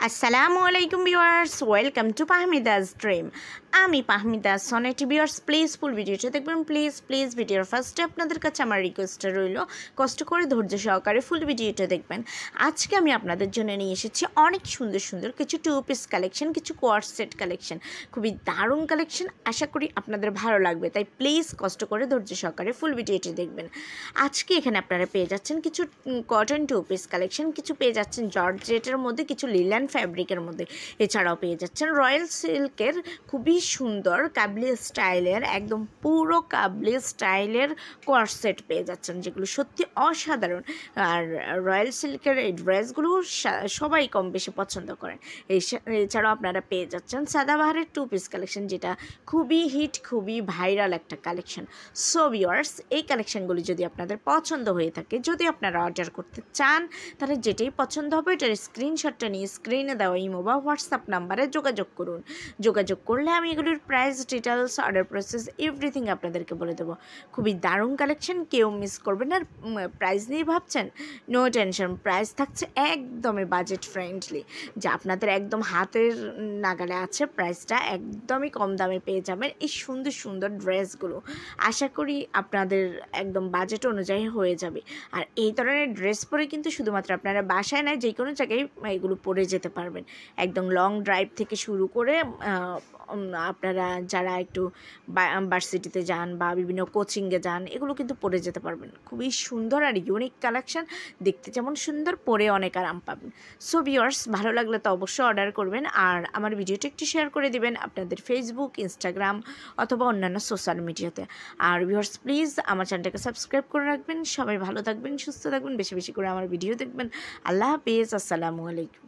আসসালামু আলাইকুম viewers, welcome to পাহমিদাস dream. আমি পাহমিদা সোনাটি। ভিউয়ার্স, প্লিজ ফুল ভিডিওটা দেখবেন। প্লিজ ভিডিওর ফার্স্টে আপনাদের কাছে আমার রিকোয়েস্টটা রইল, কষ্ট করে ধৈর্য সহকারে ফুল ভিডিওটা দেখবেন। আজকে আমি আপনাদের জন্য নিয়ে এসেছি অনেক সুন্দর সুন্দর কিছু টু পিস কালেকশন, কিছু কোয়ার্ড সেট কালেকশন। খুবই দারুণ কালেকশন, আশা করি আপনাদের ভালো লাগবে, তাই প্লিজ কষ্ট করে ধৈর্য সহকারে ফুল ভিডিওটি দেখবেন। আজকে এখানে আপনারা পেয়ে যাচ্ছেন কিছু কটন টু পিস কালেকশন, কিছু পেয়ে যাচ্ছেন জর্জেটের মধ্যে, কিছু লিলেন ফ্যাব্রিকের মধ্যে, এছাড়াও পেয়ে যাচ্ছেন রয়্যাল সিল্কের খুবই সুন্দর কাবলি স্টাইলের, একদম পুরো কাবলি স্টাইলের কোয়ার্সেট পেয়ে যাচ্ছেন, যেগুলো সত্যি অসাধারণ। আর রয়্যাল সিল্কের এই ড্রেসগুলো সবাই কম বেশি পছন্দ করেন। এছাড়াও আপনারা পেয়ে যাচ্ছেন সাদাবাহারের টু পিস কালেকশন, যেটা খুবই হিট, খুবই ভাইরাল একটা কালেকশন। সো ভিউয়ার্স, এই কালেকশনগুলি যদি আপনাদের পছন্দ হয়ে থাকে, যদি আপনারা অর্ডার করতে চান, তাহলে যেটাই পছন্দ হবে এটার স্ক্রিনশটটা নিয়ে স্ক্রিনে দেওয়া ইমো বা হোয়াটসঅ্যাপ নাম্বারে যোগাযোগ করুন। যোগাযোগ করলে আমি এগুলির price details, order process, everything আপনাদেরকে বলে দেবো। খুবই দারুণ কালেকশন, কেউ মিস করবেন না। আর প্রাইস নিয়ে ভাবছেন, নো টেনশন, প্রাইস থাকছে একদমই বাজেট ফ্রেন্ডলি, যা আপনাদের একদম হাতের নাগালে আছে। প্রাইসটা একদমই কম দামে পেয়ে যাবেন এই সুন্দর সুন্দর ড্রেসগুলো। আশা করি আপনাদের একদম বাজেট অনুযায়ী হয়ে যাবে। আর এই ধরনের ড্রেস পরে কিন্তু শুধুমাত্র আপনারা বাসায় নয়, যে কোনো জায়গায় এগুলো পরে যেতে পারবেন। একদম লং ড্রাইভ থেকে শুরু করে আপনারা যারা একটু ভার্সিটিতে যান বা বিভিন্ন কোচিংয়ে যান, এগুলো কিন্তু পরে যেতে পারবেন। খুবই সুন্দর আর ইউনিক কালেকশন, দেখতে যেমন সুন্দর, পরে অনেক আরাম পাবেন। সো ভিউয়ার্স, ভালো লাগলে তো অবশ্যই অর্ডার করবেন, আর আমার ভিডিওটা একটু শেয়ার করে দিবেন আপনাদের ফেসবুক, ইনস্টাগ্রাম অথবা অন্যান্য সোশ্যাল মিডিয়াতে। আর ভিউয়ার্স, প্লিজ আমার চ্যানেলটাকে সাবস্ক্রাইব করে রাখবেন। সবাই ভালো থাকবেন, সুস্থ থাকবেন, বেশি বেশি করে আমার ভিডিও দেখবেন। আল্লাহ হাফেজ, আসসালামু আলাইকুম।